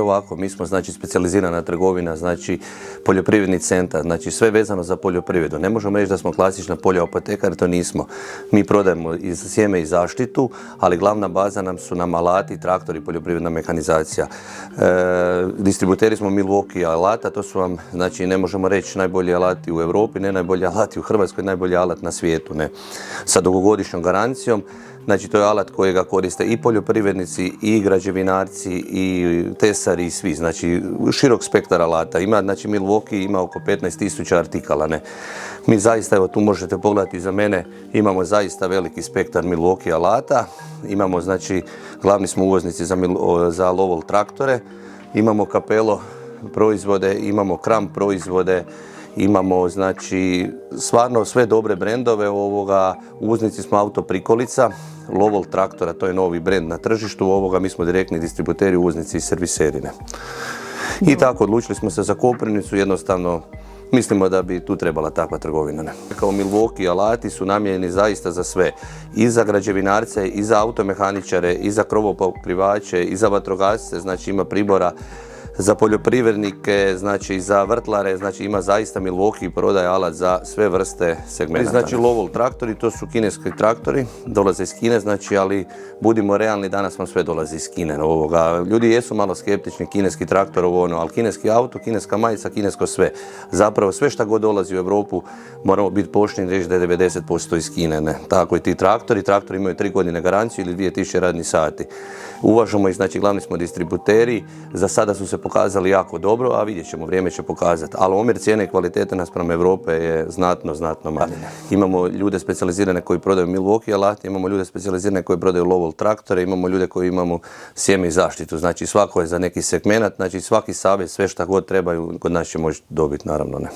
Ovako, mi smo znači specijalizirana trgovina, znači poljoprivredni centar, znači sve vezano za poljoprivredu. Ne možemo reći da smo klasična poljoapotekar, to nismo. Mi prodajemo sjeme i zaštitu, ali glavna baza su nam alati, traktori, poljoprivredna mehanizacija. Distributeri smo Milwaukee alata, to su vam, znači ne možemo reći najbolji alati u Europi, ne najbolji alati u Hrvatskoj, najbolji alat na svijetu, ne. Sa dugogodišnjom garancijom. Znači to je alat kojega koriste i poljoprivrednici, i građevinarci, i tesari, i svi. Znači širok spektar alata. Ima, znači Milwaukee ima oko 15.000 artikala. Ne? Mi zaista, evo tu možete pogledati iza mene, imamo zaista veliki spektar Milwaukee alata. Imamo, znači, glavni smo uvoznici za Lowell traktore. Imamo Capello proizvode, imamo Kram proizvode. Imamo, znači, stvarno sve dobre brendove ovoga. Uvoznici smo auto prikolica, Lowell traktora, to je novi brend na tržištu ovoga. Mi smo direktni distributeri, uvoznici i serviserine. I tako, odlučili smo se za Koprivnicu, jednostavno mislimo da bi tu trebala takva trgovina. Ne? Kao Milwaukee alati su namijenjeni zaista za sve. I za građevinarce, i za automehaničare, i za krovopokrivače, i za vatrogasce, znači ima pribora. Za poljoprivrednike, znači za vrtlare, znači ima zaista Milwaukee prodaje alat za sve vrste segmenta. Znači Lowell traktori, to su kineski traktori, dolaze iz Kine, znači, ali budimo realni, danas vam sve dolazi iz Kine. Ljudi jesu malo skeptični, kineski traktor, ali kineski auto, kineska majica, kinesko sve. Zapravo sve što god dolazi u Europu, moramo biti pošteni i reći da je 90% iz Kine. Ne? Tako i ti traktori imaju 3 godine garanciju ili 2000 radnih sati. Uvažamo ih, znači glavni smo distributeri, za sada su se pokazali jako dobro, a vidjet ćemo, vrijeme će pokazati. Ali omjer cijene i kvalitete naspram Europe je znatno manji. Imamo ljude specijalizirane koji prodaju Milwaukee alate, imamo ljude specijalizirane koji prodaju Lowell traktore, imamo ljude koji imamo sjeme i zaštitu. Znači svako je za neki segment, znači svaki savjet, sve šta god trebaju, kod nas će moći dobiti, naravno ne.